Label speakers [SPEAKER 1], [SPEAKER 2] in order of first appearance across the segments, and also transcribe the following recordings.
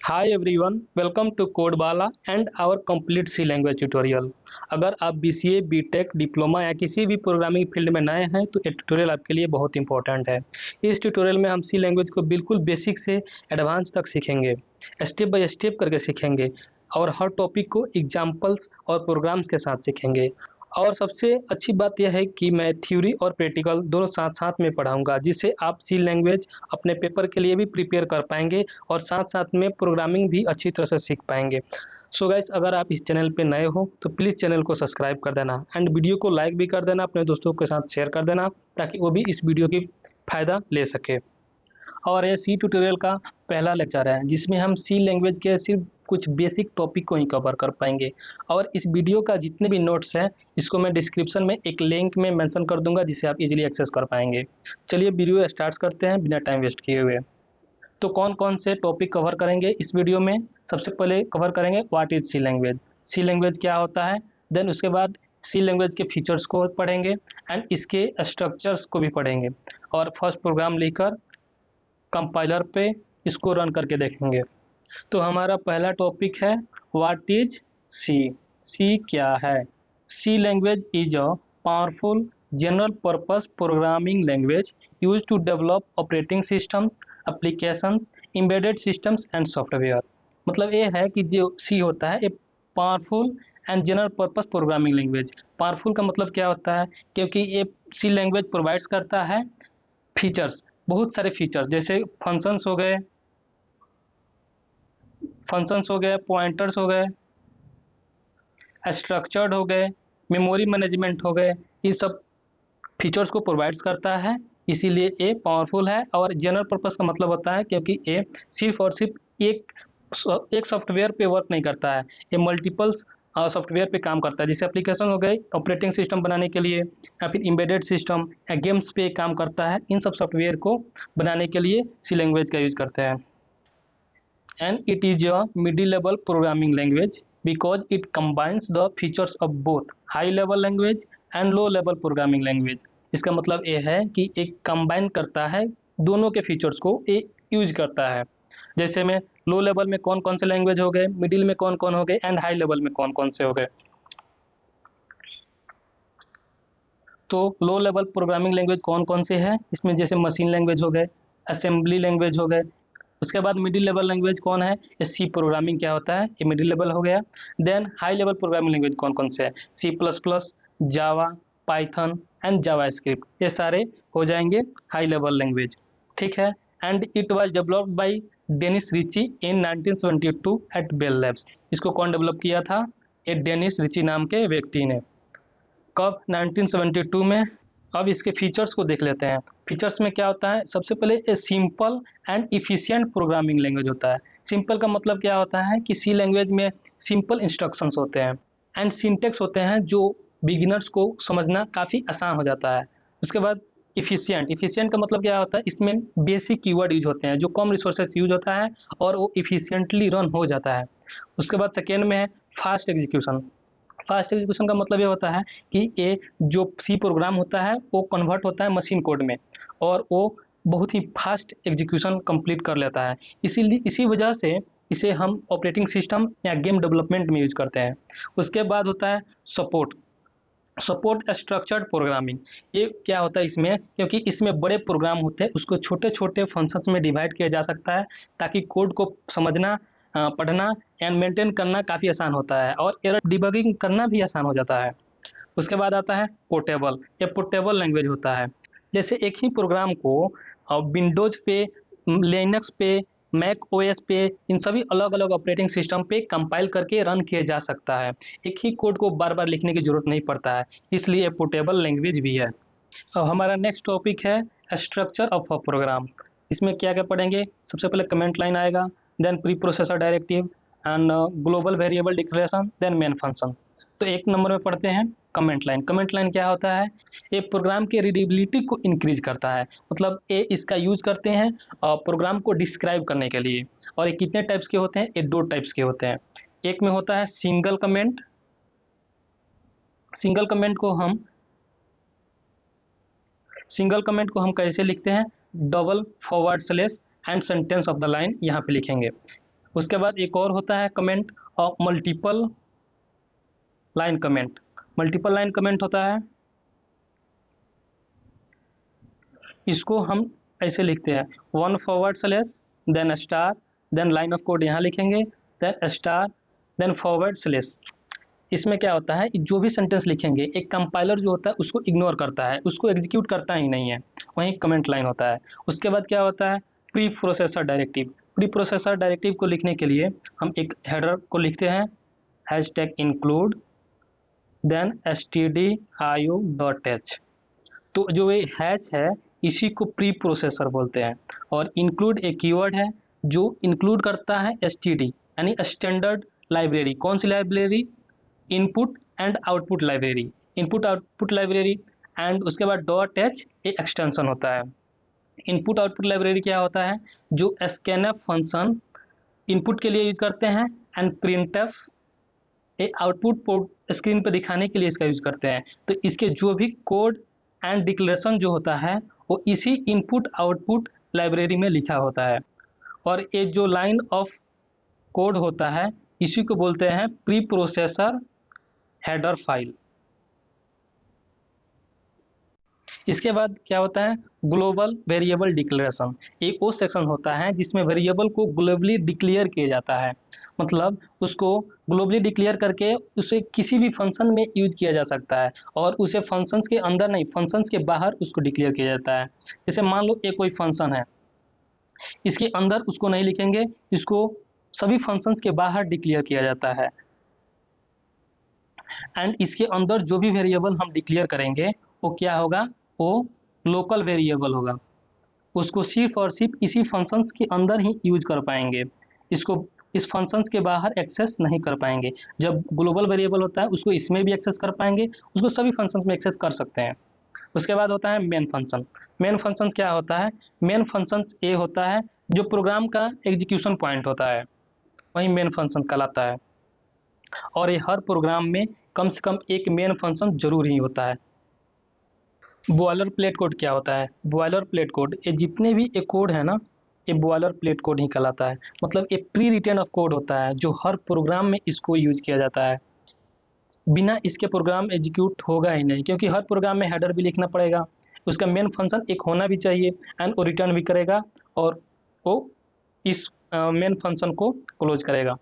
[SPEAKER 1] Hi everyone, welcome to Codebala and our complete C language tutorial. अगर आप BCA, BTech, diploma या किसी भी प्रोग्रामिंग फील्ड में नए हैं तो ये ट्यूटोरियल आपके लिए बहुत इंपॉर्टेंट है। इस ट्यूटोरियल में हम सी लैंग्वेज को बिल्कुल बेसिक से एडवांस तक सीखेंगे, स्टेप बाय स्टेप करके सीखेंगे और हर टॉपिक को एग्जाम्पल्स और प्रोग्राम्स के साथ सीखेंगे। और सबसे अच्छी बात यह है कि मैं थ्योरी और प्रैक्टिकल दोनों साथ साथ में पढ़ाऊंगा, जिससे आप सी लैंग्वेज अपने पेपर के लिए भी प्रिपेयर कर पाएंगे और साथ साथ में प्रोग्रामिंग भी अच्छी तरह से सीख पाएंगे। सो गाइस, अगर आप इस चैनल पे नए हो तो प्लीज़ चैनल को सब्सक्राइब कर देना एंड वीडियो को लाइक भी कर देना, अपने दोस्तों के साथ शेयर कर देना ताकि वो भी इस वीडियो की फ़ायदा ले सके। और ये सी ट्यूटोरियल का पहला लेक्चर है जिसमें हम सी लैंग्वेज के सिर्फ कुछ बेसिक टॉपिक को ही कवर कर पाएंगे। और इस वीडियो का जितने भी नोट्स हैं इसको मैं डिस्क्रिप्शन में एक लिंक में मेंशन कर दूंगा, जिसे आप इजीली एक्सेस कर पाएंगे। चलिए वीडियो स्टार्ट करते हैं बिना टाइम वेस्ट किए हुए। तो कौन कौन से टॉपिक कवर करेंगे इस वीडियो में? सबसे पहले कवर करेंगे what is C language, C language क्या होता है। देन उसके बाद सी लैंग्वेज के फीचर्स को पढ़ेंगे एंड इसके स्ट्रक्चर्स को भी पढ़ेंगे और फर्स्ट प्रोग्राम लिखकर कंपाइलर पे इसको रन करके देखेंगे। तो हमारा पहला टॉपिक है व्हाट इज सी। सी क्या है? C language is a powerful general purpose programming language use to develop operating systems, applications, embedded systems and software. मतलब ये है कि जो सी होता है ये powerful and general purpose programming language. Powerful का मतलब क्या होता है? क्योंकि ये सी लैंग्वेज प्रोवाइड्स करता है फीचर्स, बहुत सारे फीचर्स, जैसे फंक्शंस हो गए, पॉइंटर्स हो गए, स्ट्रक्चर्ड हो गए, मेमोरी मैनेजमेंट हो गए। ये सब फीचर्स को प्रोवाइड्स करता है, इसीलिए ये पावरफुल है। और जनरल पर्पस का मतलब होता है क्योंकि ये सिर्फ और सिर्फ एक सॉफ्टवेयर पे वर्क नहीं करता है, ये मल्टीपल्स सॉफ्टवेयर पे काम करता है। जैसे एप्लीकेशन हो गए ऑपरेटिंग सिस्टम बनाने के लिए, या फिर एम्बेडेड सिस्टम या गेम्स पे काम करता है। इन सब सॉफ्टवेयर को बनाने के लिए सी लैंग्वेज का यूज करते हैं। And it is a mid-level programming language because it combines the features of both high-level language and low-level programming language। इसका मतलब ये है कि एक कंबाइन करता है दोनों के फीचर्स को, ये यूज करता है। जैसे में लो लेवल में कौन कौन से लैंग्वेज हो गए, मिडिल में कौन कौन हो गए एंड हाई लेवल में कौन कौन से हो गए। तो लो लेवल प्रोग्रामिंग लैंग्वेज कौन कौन से हैं इसमें? जैसे मशीन लैंग्वेज हो गए, असेंबली लैंग्वेज हो गए। उसके बाद मिडिल लेवल लैंग्वेज कौन है? ये सी प्रोग्रामिंग क्या होता है, ये मिडिल लेवल हो गया। Then high level programming language कौन कौन से है? C plus plus, Java, Python and JavaScript, ये सारे हो जाएंगे हाई लेवल लैंग्वेज। ठीक है। And it was developed by Dennis Ritchie in 1972 at Bell Labs. इसको कौन डेवलप किया था? ये डेनिस रिची नाम के व्यक्ति ने। कब? 1972 में। अब इसके फीचर्स को देख लेते हैं। फीचर्स में क्या होता है? सबसे पहले a simple and efficient programming language होता है। सिंपल का मतलब क्या होता है कि सी लैंग्वेज में सिंपल इंस्ट्रक्शंस होते हैं एंड सिंटेक्स होते हैं जो बिगिनर्स को समझना काफ़ी आसान हो जाता है। उसके बाद इफिशिएंट, इफिशिएंट का मतलब क्या होता है? इसमें बेसिक कीवर्ड यूज होते हैं, जो कम रिसोर्सेज यूज होता है और वो इफिशिएंटली रन हो जाता है। उसके बाद सेकेंड में है फास्ट एग्जीक्यूशन। फास्ट एग्जीक्यूशन का मतलब ये होता है कि ये जो सी प्रोग्राम होता है वो कन्वर्ट होता है मशीन कोड में और वो बहुत ही फास्ट एग्जीक्यूशन कंप्लीट कर लेता है। इसीलिए इसी वजह से इसे हम ऑपरेटिंग सिस्टम या गेम डेवलपमेंट में यूज करते हैं। उसके बाद होता है सपोर्ट। सपोर्ट स्ट्रक्चर्ड प्रोग्रामिंग, ये क्या होता है इसमें? क्योंकि इसमें बड़े प्रोग्राम होते हैं, उसको छोटे छोटे फंक्शंस में डिवाइड किया जा सकता है ताकि कोड को समझना, पढ़ना एंड मेंटेन करना काफ़ी आसान होता है और एरर डिबगिंग करना भी आसान हो जाता है। उसके बाद आता है पोर्टेबल। ये पोर्टेबल लैंग्वेज होता है। जैसे एक ही प्रोग्राम को विंडोज पे, लिनक्स पे, मैक ओएस पे, इन सभी अलग अलग ऑपरेटिंग सिस्टम पे कंपाइल करके रन किया जा सकता है। एक ही कोड को बार बार लिखने की जरूरत नहीं पड़ता है, इसलिए पोर्टेबल लैंग्वेज भी है। अब हमारा नेक्स्ट टॉपिक है स्ट्रक्चर ऑफ अ प्रोग्राम। इसमें क्या क्या पढ़ेंगे? सबसे पहले कमेंट लाइन आएगा, then preprocessor directive and global variable declaration, then main function. तो एक नंबर में पढ़ते हैं कमेंट लाइन। कमेंट लाइन क्या होता है? ये प्रोग्राम के रीडेबिलिटी को इंक्रीज करता है। मतलब ये इसका यूज करते हैं प्रोग्राम को डिस्क्राइब करने के लिए। और ये कितने टाइप्स के होते हैं? ये दो टाइप्स के होते हैं। एक में होता है सिंगल कमेंट। सिंगल कमेंट को हम कैसे लिखते हैं? Double forward slash and sentence of the line यहाँ पे लिखेंगे। उसके बाद एक और होता है कमेंट और multiple line comment. Multiple line comment होता है, इसको हम ऐसे लिखते हैं, one forward slash then star, then line of code यहाँ लिखेंगे, then star, then forward slash. इसमें क्या होता है, जो भी सेंटेंस लिखेंगे एक कंपाइलर जो होता है उसको इग्नोर करता है, उसको एग्जीक्यूट करता ही नहीं है, वहीं कमेंट लाइन होता है। उसके बाद क्या होता है, pre processor directive. Pre processor directive को लिखने के लिए हम एक हेडर को लिखते हैं, hash tag include then stdio.h। तो जो ये हैश है इसी को प्री प्रोसेसर बोलते हैं। और इंक्लूड एक कीवर्ड है जो इंक्लूड करता है std यानी स्टैंडर्ड लाइब्रेरी। कौन सी library, input and output library, input output library. And उसके बाद डॉट एच एक एक्सटेंशन होता है। इनपुट आउटपुट लाइब्रेरी क्या होता है, जो स्कैनएफ फंक्शन इनपुट के लिए यूज करते हैं, एंड प्रिंटएफ ये आउटपुट पोर्ट स्क्रीन पर दिखाने के लिए इसका यूज करते हैं। तो इसके जो भी कोड एंड डिक्लेरेशन जो होता है वो इसी इनपुट आउटपुट लाइब्रेरी में लिखा होता है। और ये जो लाइन ऑफ कोड होता है इसी को बोलते हैं प्री प्रोसेसर हेडर फाइल। इसके बाद क्या होता है, ग्लोबल वेरिएबल डिक्लेरेशन। एक वो सेक्शन होता है जिसमें वेरिएबल को ग्लोबली डिक्लेयर किया जाता है, मतलब उसको ग्लोबली डिक्लेयर करके उसे किसी भी फंक्शन में यूज किया जा सकता है, और उसे फंक्शंस के अंदर नहीं, फंक्शंस के बाहर उसको डिक्लेयर किया जाता है। जैसे मान लो एक कोई फंक्शन है, इसके अंदर उसको नहीं लिखेंगे, इसको सभी फंक्शंस के बाहर डिक्लेयर किया जाता है। एंड इसके अंदर जो भी वेरिएबल हम डिक्लेयर करेंगे वो क्या होगा, वो लोकल वेरिएबल होगा, उसको सिर्फ और सिर्फ इसी फंक्शंस के अंदर ही यूज कर पाएंगे, इसको इस फंक्शंस के बाहर एक्सेस नहीं कर पाएंगे। जब ग्लोबल वेरिएबल होता है उसको इसमें भी एक्सेस कर पाएंगे, उसको सभी फंक्शंस में एक्सेस कर सकते हैं। उसके बाद होता है मेन फंक्शन। मेन फंक्शन क्या होता है, मेन फंक्शन ये होता है जो प्रोग्राम का एग्जीक्यूशन पॉइंट होता है, वही मेन फंक्शन कहलाता है। और ये हर प्रोग्राम में कम से कम एक मेन फंक्शन जरूर ही होता है। बॉयलर प्लेट कोड क्या होता है, बॉयलर प्लेट कोड, ये जितने भी ये कोड है ना, ये बॉयलर प्लेट कोड ही कहलाता है। मतलब ये प्री रिटन ऑफ कोड होता है जो हर प्रोग्राम में इसको यूज किया जाता है, बिना इसके प्रोग्राम एग्जीक्यूट होगा ही नहीं, क्योंकि हर प्रोग्राम में हेडर भी लिखना पड़ेगा, उसका मेन फंक्शन एक होना भी चाहिए, एंड वो रिटर्न भी करेगा और वो इस मेन फंक्शन को क्लोज करेगा।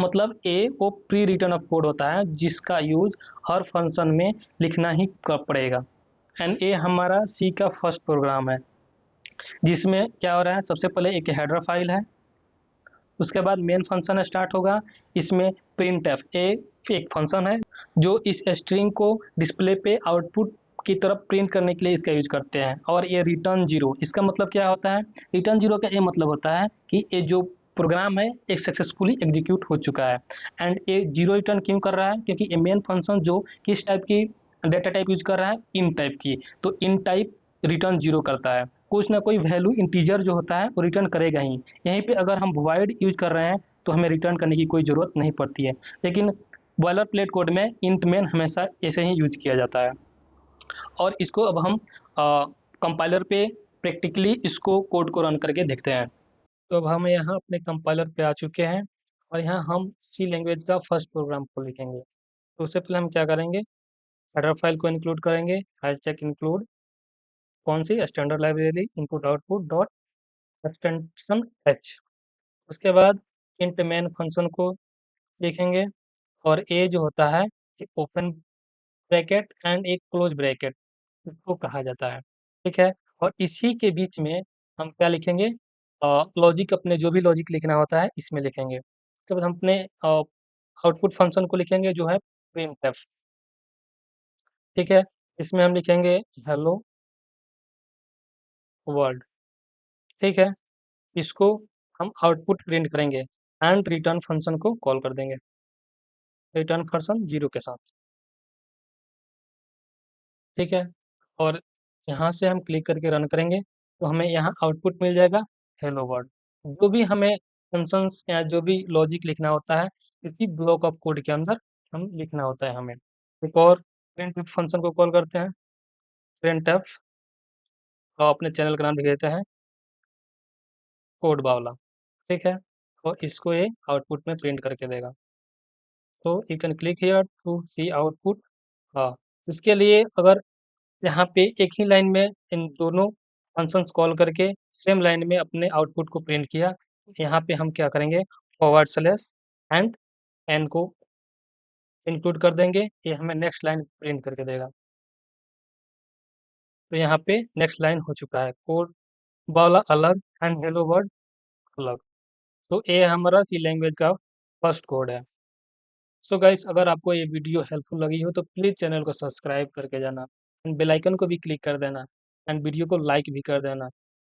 [SPEAKER 1] मतलब ए वो प्री रिटन ऑफ कोड होता है जिसका यूज हर फंक्शन में लिखना ही पड़ेगा। एंड ये हमारा सी का फर्स्ट प्रोग्राम है, जिसमें क्या हो रहा है, सबसे पहले एक हेडर फाइल है, उसके बाद मेन फंक्शन स्टार्ट होगा। इसमें प्रिंट एफ एक फंक्शन है जो इस स्ट्रिंग को डिस्प्ले पे आउटपुट की तरफ प्रिंट करने के लिए इसका यूज करते हैं। और ये रिटर्न जीरो, इसका मतलब क्या होता है, रिटर्न जीरो का ये मतलब होता है कि ये जो प्रोग्राम है एक सक्सेसफुली एग्जीक्यूट हो चुका है। एंड ये जीरो रिटर्न क्यों कर रहा है, क्योंकि ये मेन फंक्शन जो किस टाइप की डेटा टाइप यूज कर रहा है, इन टाइप की, तो इन टाइप रिटर्न जीरो करता है, कुछ ना कोई वैल्यू इंटीजर जो होता है वो रिटर्न करेगा ही। यहीं पे अगर हम वॉइड यूज कर रहे हैं तो हमें रिटर्न करने की कोई ज़रूरत नहीं पड़ती है, लेकिन बॉयलर प्लेट कोड में इंट मेन हमेशा ऐसे ही यूज किया जाता है। और इसको अब हम कंपाइलर पे प्रैक्टिकली इसको कोड को रन करके देखते हैं। तो अब हम यहाँ अपने कंपाइलर पे आ चुके हैं और यहाँ हम सी लैंग्वेज का फर्स्ट प्रोग्राम को लिखेंगे। तो उससे पहले हम क्या करेंगे, हेडर फाइल को इंक्लूड करेंगे, हैशटैग इंक्लूड कौन सी, standard library input output dot extension h. उसके बाद इंट मेन फंक्शन को लिखेंगे, और ए जो होता है ओपन ब्रैकेट एंड एक क्लोज ब्रैकेट इसको कहा जाता है, ठीक है। और इसी के बीच में हम क्या लिखेंगे, लॉजिक, अपने जो भी लॉजिक लिखना होता है इसमें लिखेंगे। उसके बाद हम अपने आउटपुट फंक्शन को लिखेंगे जो है प्रिंटफ, ठीक है। इसमें हम लिखेंगे हेलो वर्ल्ड, ठीक है। इसको हम आउटपुट प्रिंट करेंगे एंड रिटर्न फंक्शन को कॉल कर देंगे, रिटर्न फंक्शन जीरो के साथ, ठीक है। और यहाँ से हम क्लिक करके रन करेंगे तो हमें यहाँ आउटपुट मिल जाएगा हेलो वर्ल्ड। जो भी हमें फंक्शंस या जो भी लॉजिक लिखना होता है इसी ब्लॉक ऑफ कोड के अंदर हम लिखना होता है हमें। एक और प्रिंट फंक्शन को कॉल करते हैं, प्रिंट एफ, और अपने चैनल का नाम लिख देते हैं कोड बावला, ठीक है। और इसको ये आउटपुट में प्रिंट करके देगा। तो you can click here to see output. हाँ, इसके लिए अगर यहाँ पे एक ही लाइन में इन दोनों फंक्शंस कॉल करके सेम लाइन में अपने आउटपुट को प्रिंट किया, यहाँ पे हम क्या करेंगे, फॉरवर्ड स्लैश एंड एन को इंक्लूड कर देंगे, ये हमें नेक्स्ट लाइन प्रिंट करके देगा। तो यहाँ पे नेक्स्ट लाइन हो चुका है, कोड वाला अलग एंड हेलो वर्ड अलग। तो ये हमारा सी लैंग्वेज का फर्स्ट कोड है। सो गाइस, अगर आपको ये वीडियो हेल्पफुल लगी हो तो प्लीज़ चैनल को सब्सक्राइब करके जाना एंड बेल आइकन को भी क्लिक कर देना एंड वीडियो को लाइक भी कर देना।